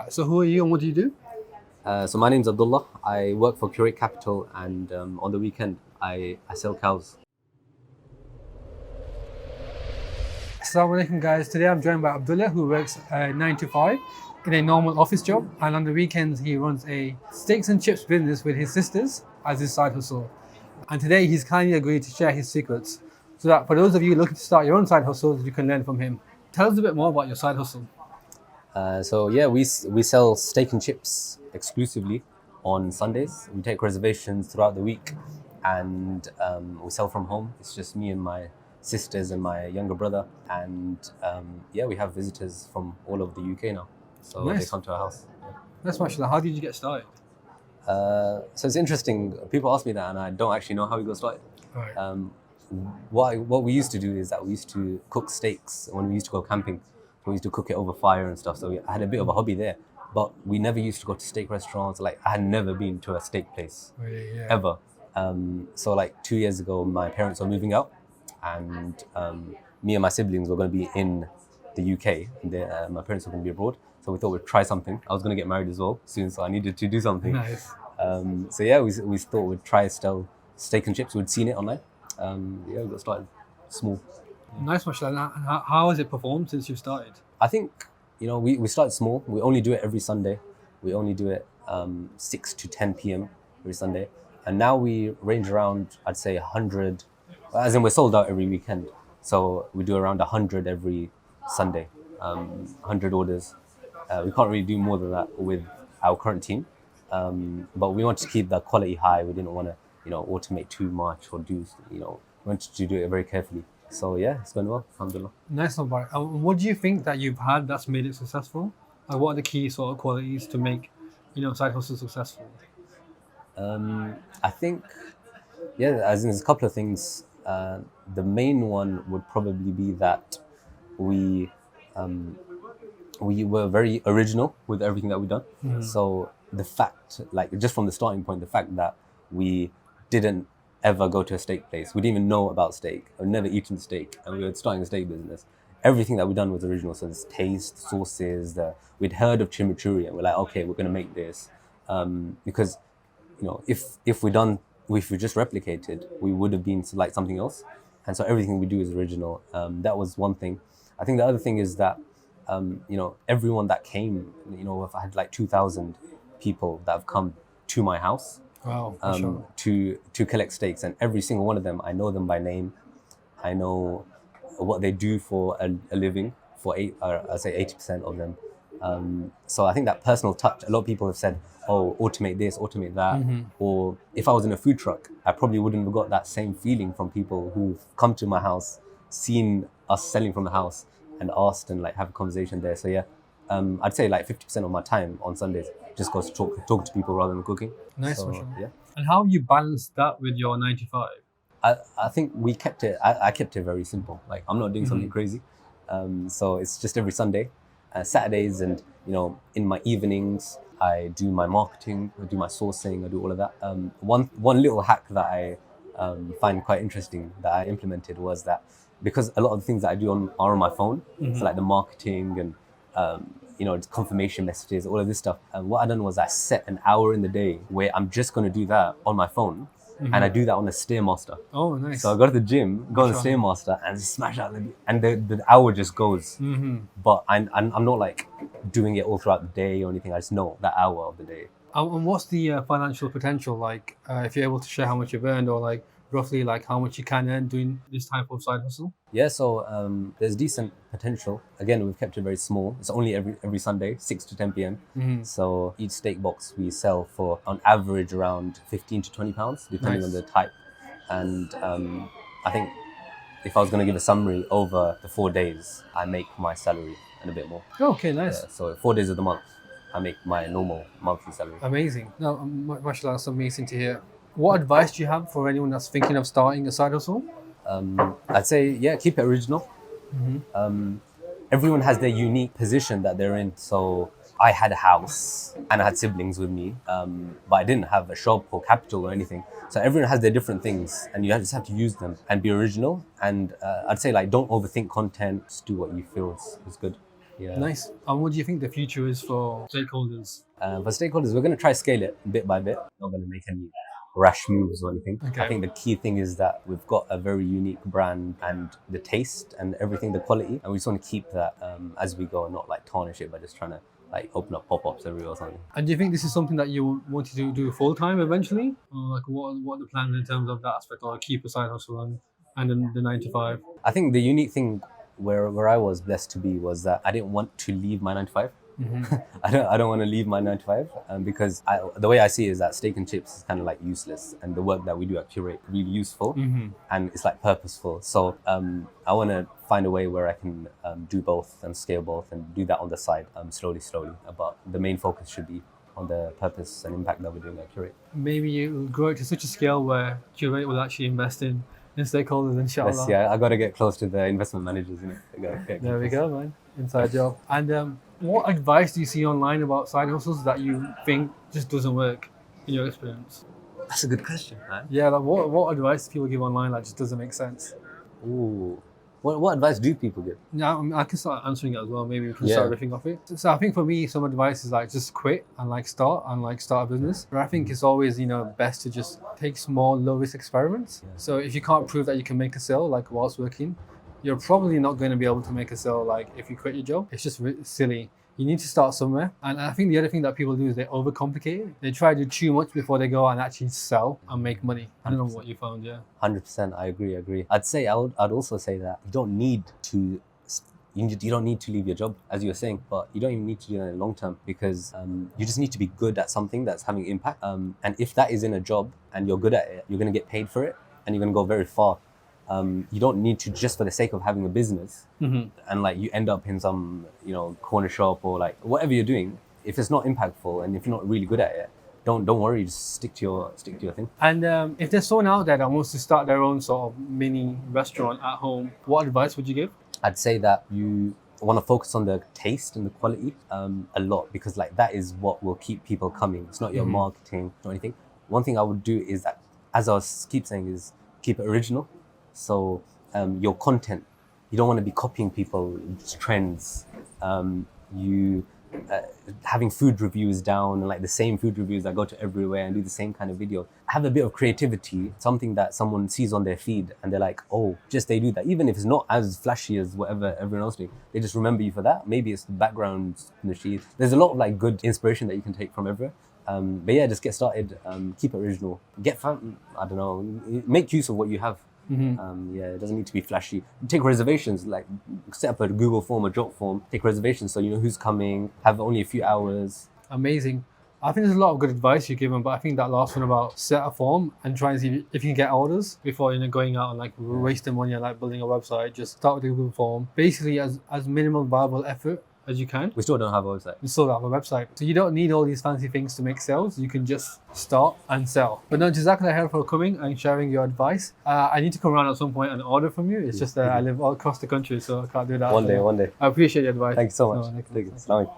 So who are you and what do you do? So my name's Abdullah. I work for Curate Capital, and on the weekend I sell cows. Assalamu alaikum guys. Today I'm joined by Abdullah who works 9 to 5 in a normal office job, and on the weekends he runs a steaks and chips business with his sisters as his side hustle. And today he's kindly agreed to share his secrets so that for those of you looking to start your own side hustles, you can learn from him. Tell us a bit more about your side hustle. So yeah, we sell steak and chips exclusively on Sundays. We take reservations throughout the week, and we sell from home. It's just me and my sisters and my younger brother, and yeah, we have visitors from all over the UK now. So they Nice. come to our house. That's mashallah. How did you get started? So it's interesting. People ask me that, and I don't actually know how we got started. Right. What we used to do is that we used to cook steaks when we used to go camping. We used to cook it over fire and stuff. So I had a bit of a hobby there. But we never used to go to steak restaurants. Like I had never been to a steak place Really, yeah. ever. So like 2 years ago, my parents were moving out, and me and my siblings were going to be in the UK, and my parents were going to be abroad. So we thought we'd try something. I was going to get married as well soon, so I needed to do something. Nice. So yeah, we thought we'd try sell steak and chips. We'd seen it online. Yeah, we got started small. Nice, mashallah. And how has it performed since you started? I think, we started small. We only do it every Sunday. We only do it 6 to 10 p.m. every Sunday. And now we range around, I'd say 100, as in we're sold out every weekend. So we do around 100 every Sunday, 100 orders. We can't really do more than that with our current team. But we wanted to keep the quality high. We didn't want to, automate too much or do, we wanted to do it very carefully. So yeah, it's going well, alhamdulillah. Nice, Mubarak. And what do you think that you've had that's made it successful? Like, what are the key sort of qualities to make, side hustle successful? I think, yeah, as in there's a couple of things. The main one would probably be that we were very original with everything that we've done. So the fact, like just from the starting point, the fact that we didn't ever go to a steak place, we didn't even know about steak, I've never eaten steak, and we were starting a steak business. Everything that we've done was original. So this taste, sauces, we'd heard of chimichurri, and we're like, okay, we're going to make this. Because if we just replicated, we would have been like something else. And so everything we do is original. That was one thing. I think the other thing is that everyone that came, if I had like 2,000 people that have come to my house Wow, mashallah. to collect steaks, and every single one of them, I know them by name. I know what they do for a living. I'd say 80% of them. So I think that personal touch. A lot of people have said, "Oh, automate this, automate that." Or if I was in a food truck, I probably wouldn't have got that same feeling from people who've come to my house, seen us selling from the house, and asked and like have a conversation there. So yeah, I'd say like 50% of my time on Sundays just goes to talk to people rather than cooking. Nice, So, mashallah. yeah. And how have you balanced that with your 9 to 5? I think we kept it. I kept it very simple. Like I'm not doing something crazy. So it's just every Sunday, Saturdays, and in my evenings I do my marketing, I do my sourcing, I do all of that. One little hack that I find quite interesting that I implemented was that because a lot of the things that I do are on my phone, so like the marketing and confirmation messages, all of this stuff. And what I done was I set an hour in the day where I'm just going to do that on my phone, and I do that on a Stairmaster. Oh, nice. So I go to the gym, go on the Stairmaster, and smash out, and the hour just goes. But I'm not like doing it all throughout the day or anything. I just know that hour of the day. And what's the financial potential like? If you're able to share how much you've earned, or like roughly like how much you can earn doing this type of side hustle? Yeah, so there's decent potential. Again, we've kept it very small. It's only every Sunday, 6 to 10 p.m. So each steak box we sell for on average around 15 to 20 pounds, depending on the type. And I think if I was going to give a summary over the 4 days, I make my salary and a bit more. Okay, nice. Yeah, so 4 days of the month, I make my normal monthly salary. Amazing. No, mashallah, that's amazing to hear. What advice do you have for anyone that's thinking of starting a side hustle? I'd say, yeah, keep it original. Everyone has their unique position that they're in. So I had a house and I had siblings with me, but I didn't have a shop or capital or anything. So everyone has their different things, and you just have to use them and be original. And I'd say, like, don't overthink content. Just do what you feel is good. Yeah. Nice. And what do you think the future is for stakeholders? For stakeholders, we're going to try scale it bit by bit. Not going to make any rash moves or anything. Okay. I think the key thing is that we've got a very unique brand and the taste and everything, the quality, and we just want to keep that as we go and not like tarnish it by just trying to like open up pop-ups everywhere or something. And do you think this is something that you wanted to do full time eventually? Or like what are the plans in terms of that aspect, or keep a side hustle and then the 9 to 5? I think the unique thing where I was blessed to be was that I didn't want to leave my 9 to 5. I don't want to leave my 9 to 5 because the way I see it is that steak and chips is kind of like useless, and the work that we do at Curate really useful and it's like purposeful. So I want to find a way where I can do both and scale both and do that on the side slowly. But the main focus should be on the purpose and impact that we're doing at Curate. Maybe you grow it to such a scale where Curate will actually invest in stakeholders, inshallah. Yes, yeah, I got to get close to the investment managers. There we go, man. Inside job. And what advice do you see online about side hustles that you think just doesn't work in your experience? That's a good question, man. Yeah, like what advice do people give online that just doesn't make sense? Ooh. What advice do people give? Yeah, I can start answering it as well. Maybe we can start riffing off it. So I think for me, some advice is like just quit and like start a business. But I think it's always, best to just take small, low risk experiments. Yeah. So if you can't prove that you can make a sale like whilst working, you're probably not going to be able to make a sale like if you quit your job. It's just silly. You need to start somewhere. And I think the other thing that people do is they overcomplicate it. They try to do too much before they go and actually sell and make money. I don't know what you found, yeah. 100%, I agree. I'd also say that you don't need to leave your job, as you were saying, but you don't even need to do that in the long term, because you just need to be good at something that's having impact. And if that is in a job and you're good at it, you're going to get paid for it and you're going to go very far. You don't need to, just for the sake of having a business and like you end up in some corner shop or like whatever you're doing. If it's not impactful and if you're not really good at it, don't worry, just stick to your thing. And if there's someone out there that wants to start their own sort of mini restaurant at home, what advice would you give? I'd say that you want to focus on the taste and the quality a lot, because like that is what will keep people coming. It's not your marketing or anything. One thing I would do is that, as I keep saying, is keep it original. So your content, you don't want to be copying people's trends. Having food reviews down and like the same food reviews that go to everywhere and do the same kind of video. Have a bit of creativity, something that someone sees on their feed and they're like, oh, just they do that. Even if it's not as flashy as whatever everyone else doing, they just remember you for that. Maybe it's the background machine. There's a lot of like good inspiration that you can take from everywhere. But yeah, just get started, keep it original. Make use of what you have. It doesn't need to be flashy. Take reservations, like set up a Google form, a Drop form, take reservations so you know who's coming, have only a few hours. Amazing. I think there's a lot of good advice you've given, but I think that last one about set a form and try and see if you can get orders before going out and like wasting money on like building a website. Just start with the Google form. Basically as minimal viable effort as you can. We still don't have a website. We still don't have a website. So you don't need all these fancy things to make sales. You can just start and sell. But no, Jazakallah for coming and sharing your advice. I need to come around at some point and order from you. It's just that I live all across the country, so I can't do that. One day. I appreciate your advice. Thank you so much. No,